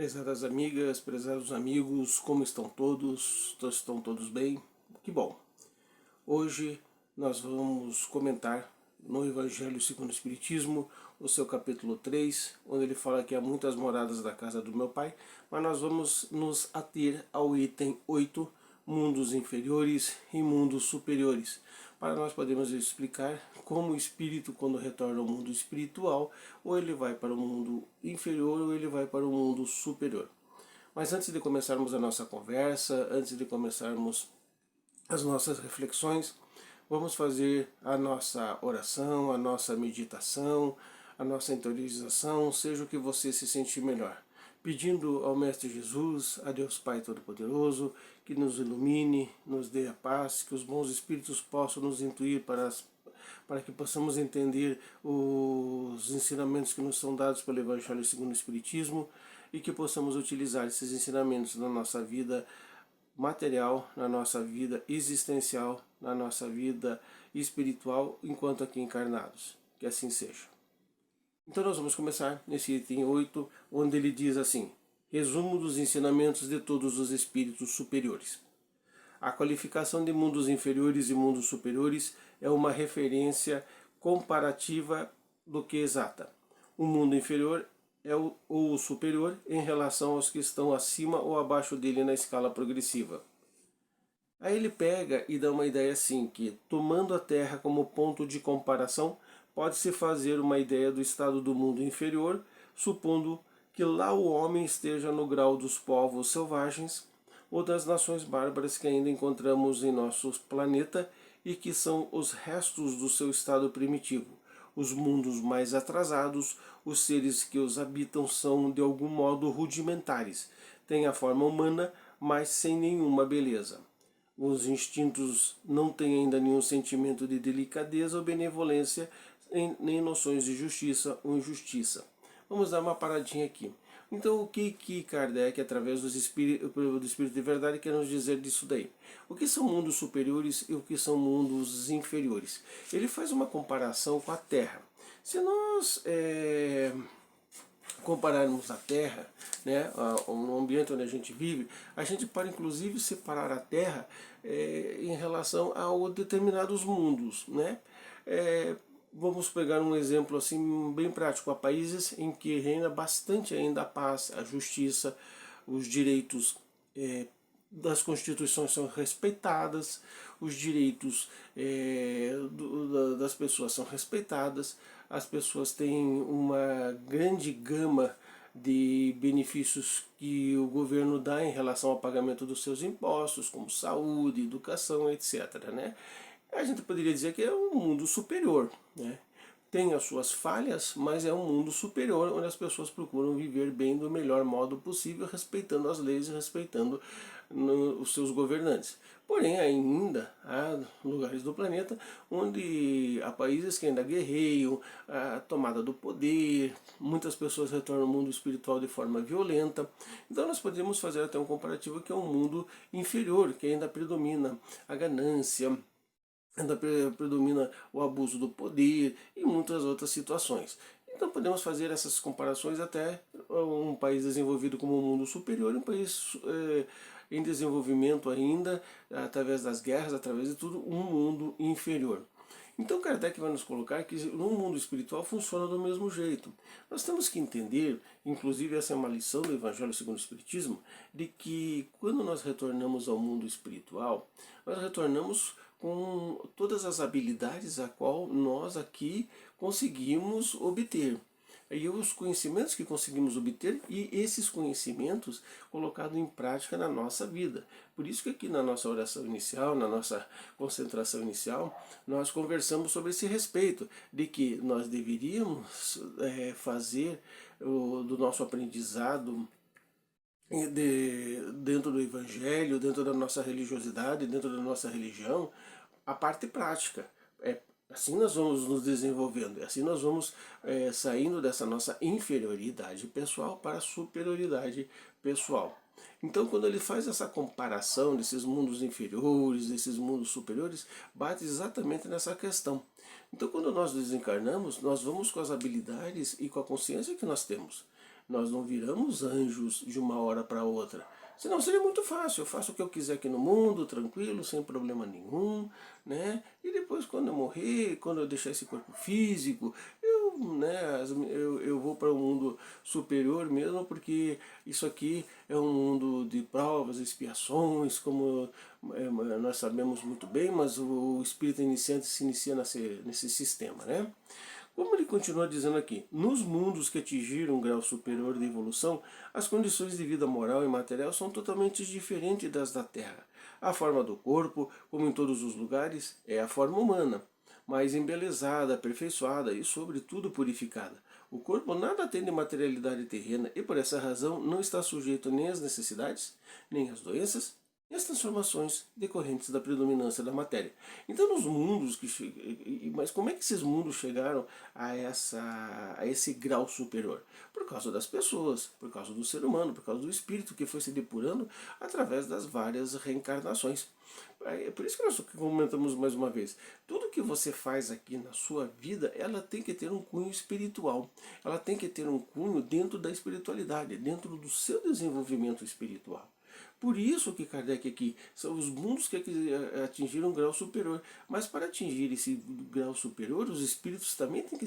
Prezadas amigas, prezados amigos, como estão todos? Estão todos bem? Que bom! Hoje nós vamos comentar no Evangelho segundo o Espiritismo, o seu capítulo 3, onde ele fala que há muitas moradas da casa do meu Pai, mas nós vamos nos ater ao item 8, mundos inferiores e mundos superiores, para nós podermos explicar como o espírito, quando retorna ao mundo espiritual, ou ele vai para o mundo inferior ou ele vai para o mundo superior. Mas antes de começarmos a nossa conversa, antes de começarmos as nossas reflexões, vamos fazer a nossa oração, a nossa meditação, a nossa interiorização, seja o que você se sentir melhor. Pedindo ao Mestre Jesus, a Deus Pai Todo-Poderoso, que nos ilumine, nos dê a paz, que os bons espíritos possam nos intuir para que possamos entender os ensinamentos que nos são dados pelo Evangelho segundo o Espiritismo e que possamos utilizar esses ensinamentos na nossa vida material, na nossa vida existencial, na nossa vida espiritual, enquanto aqui encarnados. Que assim seja. Então nós vamos começar nesse item 8, onde ele diz assim: resumo dos ensinamentos de todos os espíritos superiores. A qualificação de mundos inferiores e mundos superiores é uma referência comparativa do que exata. O mundo inferior é o superior em relação aos que estão acima ou abaixo dele na escala progressiva. Aí ele pega e dá uma ideia assim, que tomando a Terra como ponto de comparação, pode-se fazer uma ideia do estado do mundo inferior, supondo que lá o homem esteja no grau dos povos selvagens ou das nações bárbaras que ainda encontramos em nosso planeta e que são os restos do seu estado primitivo. Os mundos mais atrasados, os seres que os habitam são de algum modo rudimentares, têm a forma humana, mas sem nenhuma beleza. Os instintos não têm ainda nenhum sentimento de delicadeza ou benevolência, nem noções de justiça ou injustiça. Vamos dar uma paradinha aqui. Então, o que Kardec, através do Espírito de Verdade, quer nos dizer disso daí? O que são mundos superiores e o que são mundos inferiores? Ele faz uma comparação com a Terra. Se nós compararmos a Terra, né, no ambiente onde a gente vive, a gente pode inclusive separar a Terra em relação a determinados mundos, né? Vamos pegar um exemplo assim bem prático: há países em que reina bastante ainda a paz, a justiça, os direitos das constituições são respeitadas, os direitos das pessoas são respeitadas, as pessoas têm uma grande gama de benefícios que o governo dá em relação ao pagamento dos seus impostos, como saúde, educação, etc., né? A gente poderia dizer que é um mundo superior, né? Tem as suas falhas, mas é um mundo superior onde as pessoas procuram viver bem do melhor modo possível, respeitando as leis e respeitando os seus governantes. Porém, ainda há lugares do planeta onde há países que ainda guerreiam, a tomada do poder, muitas pessoas retornam ao mundo espiritual de forma violenta. Então nós podemos fazer até um comparativo que é um mundo inferior, que ainda predomina a ganância, ainda predomina o abuso do poder e muitas outras situações. Então podemos fazer essas comparações até um país desenvolvido como um mundo superior, um país em desenvolvimento ainda, através das guerras, através de tudo, um mundo inferior. Então Kardec vai nos colocar que no mundo espiritual funciona do mesmo jeito. Nós temos que entender, inclusive essa é uma lição do Evangelho segundo o Espiritismo, de que quando nós retornamos ao mundo espiritual, nós retornamos com todas as habilidades a qual nós aqui conseguimos obter. E os conhecimentos que conseguimos obter e esses conhecimentos colocados em prática na nossa vida. Por isso que aqui na nossa oração inicial, na nossa concentração inicial, nós conversamos sobre esse respeito, de que nós deveríamos fazer do nosso aprendizado dentro do Evangelho, dentro da nossa religiosidade, dentro da nossa religião, a parte prática. Assim nós vamos nos desenvolvendo, assim nós vamos saindo dessa nossa inferioridade pessoal para a superioridade pessoal. Então, quando ele faz essa comparação desses mundos inferiores, desses mundos superiores, bate exatamente nessa questão. Então, quando nós desencarnamos, nós vamos com as habilidades e com a consciência que nós temos. Nós não viramos anjos de uma hora para outra. Senão seria muito fácil, eu faço o que eu quiser aqui no mundo, tranquilo, sem problema nenhum, né? E depois quando eu morrer, quando eu deixar esse corpo físico, eu vou para um mundo superior mesmo, porque isso aqui é um mundo de provas, expiações, como nós sabemos muito bem, mas o espírito iniciante se inicia nesse sistema, né? Como ele continua dizendo aqui, nos mundos que atingiram um grau superior de evolução, as condições de vida moral e material são totalmente diferentes das da Terra. A forma do corpo, como em todos os lugares, é a forma humana, mais embelezada, aperfeiçoada e, sobretudo, purificada. O corpo nada tem de materialidade terrena e, por essa razão, não está sujeito nem às necessidades, nem às doenças, e as transformações decorrentes da predominância da matéria. Então, nos mundos mas como é que esses mundos chegaram a esse grau superior? Por causa das pessoas, por causa do ser humano, por causa do espírito que foi se depurando através das várias reencarnações. É por isso que nós comentamos mais uma vez. Tudo que você faz aqui na sua vida, ela tem que ter um cunho espiritual. Ela tem que ter um cunho dentro da espiritualidade, dentro do seu desenvolvimento espiritual. Por isso que Kardec aqui são os mundos que atingiram um grau superior. Mas para atingir esse grau superior, os espíritos também têm que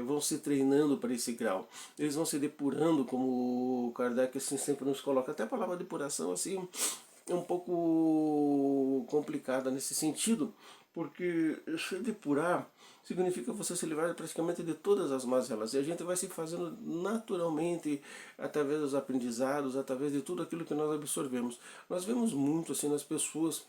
vão se treinando para esse grau. Eles vão se depurando, como Kardec assim, sempre nos coloca. Até a palavra depuração assim é um pouco complicada nesse sentido, porque se depurar significa você se livrar praticamente de todas as mazelas. E a gente vai se fazendo naturalmente através dos aprendizados, através de tudo aquilo que nós absorvemos. Nós vemos muito assim nas pessoas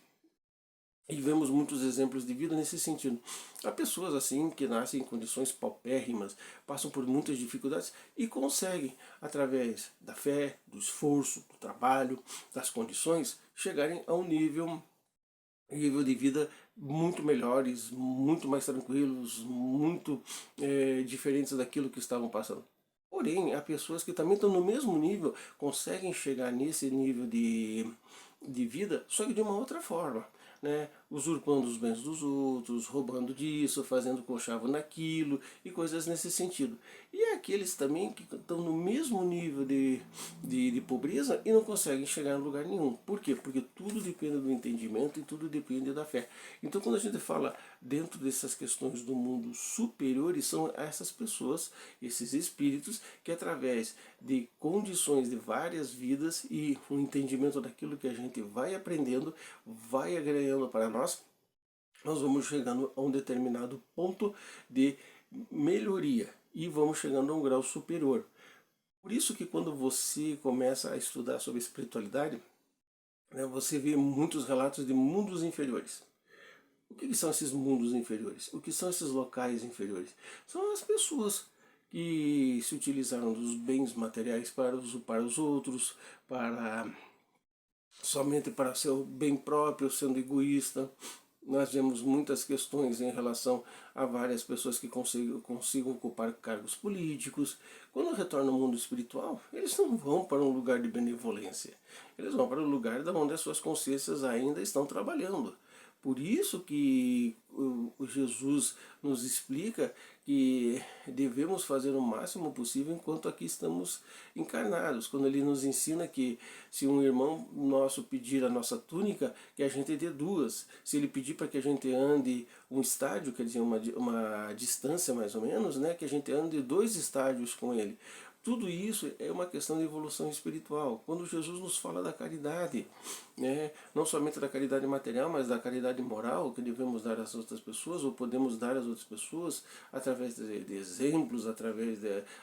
e vemos muitos exemplos de vida nesse sentido. Há pessoas assim que nascem em condições paupérrimas, passam por muitas dificuldades e conseguem, através da fé, do esforço, do trabalho, das condições, chegarem a um nível de vida muito melhores, muito mais tranquilos, muito diferentes daquilo que estavam passando. Porém, há pessoas que também estão no mesmo nível, conseguem chegar nesse nível de vida, só que de uma outra forma. Né? Usurpando os bens dos outros, roubando disso, fazendo conchavo naquilo e coisas nesse sentido. E há aqueles também que estão no mesmo nível de pobreza e não conseguem chegar em lugar nenhum. Por quê? Porque tudo depende do entendimento e tudo depende da fé. Então quando a gente fala dentro dessas questões do mundo superior, são essas pessoas, esses espíritos, que através de condições de várias vidas e o entendimento daquilo que a gente vai aprendendo, vai agregando para nós vamos chegando a um determinado ponto de melhoria e vamos chegando a um grau superior. Por isso que quando você começa a estudar sobre espiritualidade, né, você vê muitos relatos de mundos inferiores. O que são esses mundos inferiores? O que são esses locais inferiores? São as pessoas que se utilizaram dos bens materiais para os outros, somente para seu bem próprio, sendo egoísta. Nós vemos muitas questões em relação a várias pessoas que consigam ocupar cargos políticos. Quando retornam ao mundo espiritual, eles não vão para um lugar de benevolência. Eles vão para um lugar onde as suas consciências ainda estão trabalhando. Por isso que o Jesus nos explica que devemos fazer o máximo possível enquanto aqui estamos encarnados. Quando ele nos ensina que se um irmão nosso pedir a nossa túnica, que a gente dê duas. Se ele pedir para que a gente ande um estádio, quer dizer, uma distância mais ou menos, né, que a gente ande 2 estádios com ele. Tudo isso é uma questão de evolução espiritual. Quando Jesus nos fala da caridade, né, não somente da caridade material, mas da caridade moral que devemos dar às outras pessoas, ou podemos dar às outras pessoas, através de exemplos, através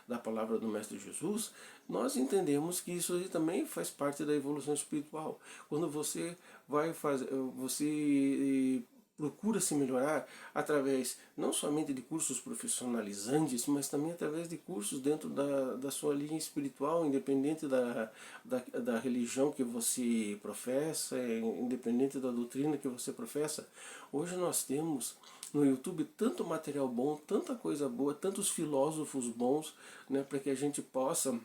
da palavra do Mestre Jesus, nós entendemos que isso aí também faz parte da evolução espiritual. Quando você vai fazer, você procura se melhorar através não somente de cursos profissionalizantes, mas também através de cursos dentro da sua linha espiritual, independente da religião que você professa, independente da doutrina que você professa. Hoje nós temos no YouTube tanto material bom, tanta coisa boa, tantos filósofos bons, né, para que a gente possa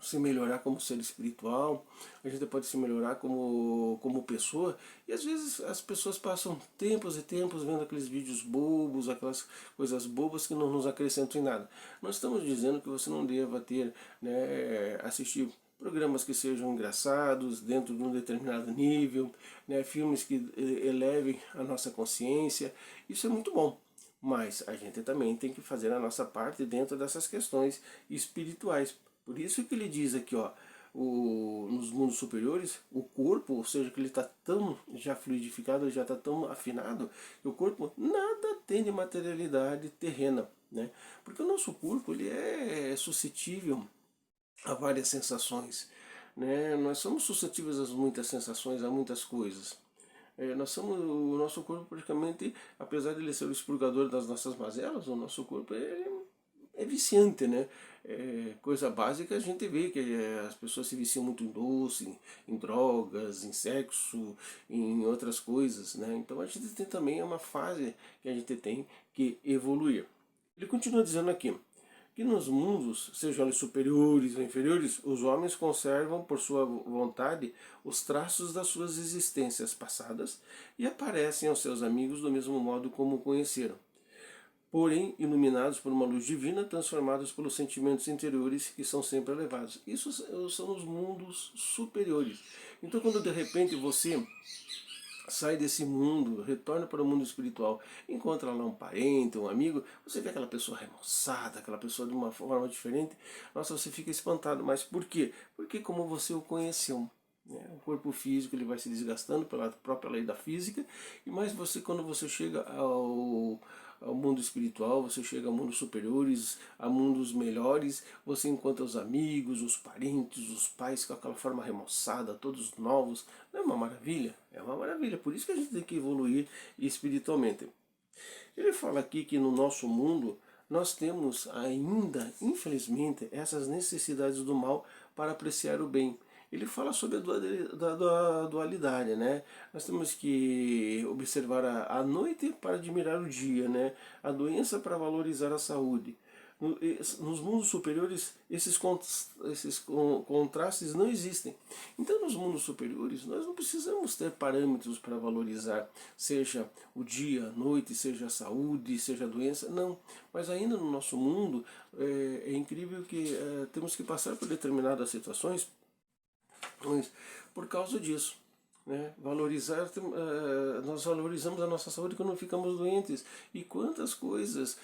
se melhorar como ser espiritual, a gente pode se melhorar como pessoa, e às vezes as pessoas passam tempos e tempos vendo aqueles vídeos bobos, aquelas coisas bobas que não nos acrescentam em nada. Nós estamos dizendo que você não deva ter, né, assistir programas que sejam engraçados, dentro de um determinado nível, né, filmes que elevem a nossa consciência, isso é muito bom. Mas a gente também tem que fazer a nossa parte dentro dessas questões espirituais. Por isso que ele diz aqui, ó, nos mundos superiores, o corpo, ou seja, que ele está tão já fluidificado, já está tão afinado, que o corpo nada tem de materialidade terrena, né? Porque o nosso corpo ele é suscetível a várias sensações, né? Nós somos suscetíveis a muitas sensações, a muitas coisas. Nós somos, o nosso corpo praticamente, apesar de ele ser o expurgador das nossas mazelas, o nosso corpo é viciante, né? Coisa básica a gente vê que as pessoas se viciam muito em doce, em drogas, em sexo, em outras coisas, né? Então a gente tem também uma fase que a gente tem que evoluir. Ele continua dizendo aqui que nos mundos, sejam eles superiores ou inferiores, os homens conservam por sua vontade os traços das suas existências passadas e aparecem aos seus amigos do mesmo modo como o conheceram, porém iluminados por uma luz divina, transformados pelos sentimentos interiores que são sempre elevados. Isso são os mundos superiores. Então, quando de repente você sai desse mundo, retorna para o mundo espiritual, encontra lá um parente, um amigo, você vê aquela pessoa remoçada, aquela pessoa de uma forma diferente, nossa, você fica espantado. Mas por quê? Porque como você o conheceu, né? O corpo físico ele vai se desgastando pela própria lei da física, e mais você, quando você chega ao mundo espiritual, você chega a mundos superiores, a mundos melhores, você encontra os amigos, os parentes, os pais com aquela forma remoçada, todos novos. Não é uma maravilha? É uma maravilha. Por isso que a gente tem que evoluir espiritualmente. Ele fala aqui que no nosso mundo nós temos ainda, infelizmente, essas necessidades do mal para apreciar o bem. Ele fala sobre a dualidade, né? Nós temos que observar a noite para admirar o dia, né? A doença para valorizar a saúde. Nos mundos superiores, esses contrastes não existem. Então, nos mundos superiores, nós não precisamos ter parâmetros para valorizar, seja o dia, a noite, seja a saúde, seja a doença, não. Mas ainda no nosso mundo, é incrível que temos que passar por determinadas situações por causa disso. Né? Nós valorizamos a nossa saúde quando ficamos doentes. E quantas coisas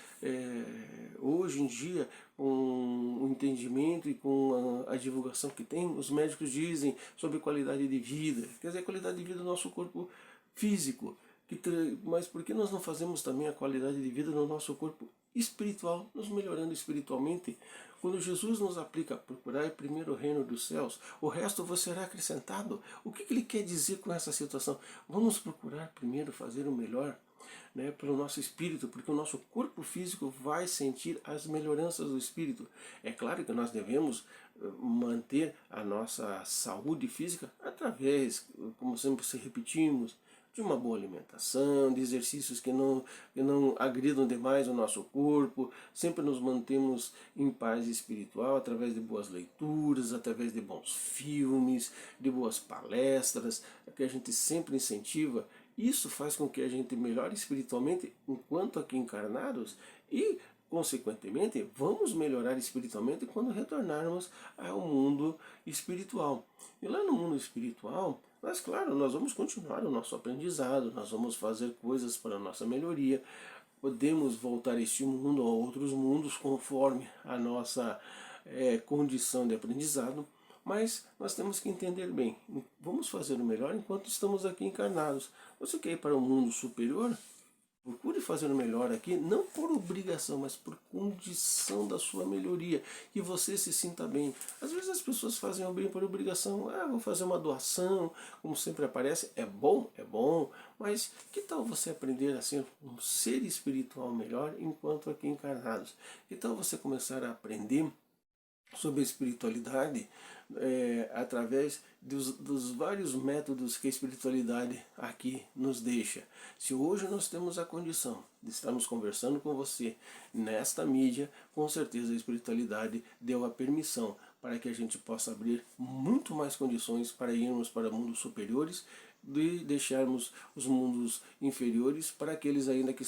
hoje em dia, com o entendimento e com a divulgação que tem, os médicos dizem sobre qualidade de vida, quer dizer, a qualidade de vida do nosso corpo físico. Mas por que nós não fazemos também a qualidade de vida no nosso corpo espiritual, nos melhorando espiritualmente? Quando Jesus nos aplica procurar primeiro o reino dos céus, o resto vos será acrescentado. O que ele quer dizer com essa situação? Vamos procurar primeiro fazer o melhor, né, pelo nosso espírito, porque o nosso corpo físico vai sentir as melhoranças do espírito. É claro que nós devemos manter a nossa saúde física através, como sempre se repetimos, de uma boa alimentação, de exercícios que não agridam demais o nosso corpo, sempre nos mantemos em paz espiritual através de boas leituras, através de bons filmes, de boas palestras, que a gente sempre incentiva. Isso faz com que a gente melhore espiritualmente enquanto aqui encarnados e, consequentemente, vamos melhorar espiritualmente quando retornarmos ao mundo espiritual. E lá no mundo espiritual, mas claro, nós vamos continuar o nosso aprendizado, nós vamos fazer coisas para a nossa melhoria, podemos voltar a este mundo ou a outros mundos conforme a nossa condição de aprendizado, mas nós temos que entender bem, vamos fazer o melhor enquanto estamos aqui encarnados. Você quer ir para o mundo superior? Procure fazer o melhor aqui, não por obrigação, mas por condição da sua melhoria, que você se sinta bem. Às vezes as pessoas fazem o bem por obrigação, vou fazer uma doação, como sempre aparece, é bom, mas que tal você aprender a ser um ser espiritual melhor enquanto aqui encarnados? Que tal você começar a aprender sobre a espiritualidade através dos vários métodos que a espiritualidade aqui nos deixa. Se hoje nós temos a condição de estarmos conversando com você nesta mídia, com certeza a espiritualidade deu a permissão para que a gente possa abrir muito mais condições para irmos para mundos superiores, de deixarmos os mundos inferiores para aqueles ainda que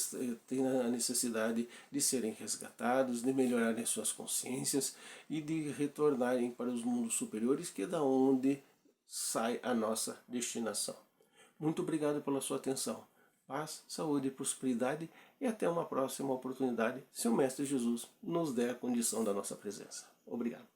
têm a necessidade de serem resgatados, de melhorarem suas consciências e de retornarem para os mundos superiores, que é da onde sai a nossa destinação. Muito obrigado pela sua atenção. Paz, saúde e prosperidade, e até uma próxima oportunidade, se o Mestre Jesus nos der a condição da nossa presença. Obrigado.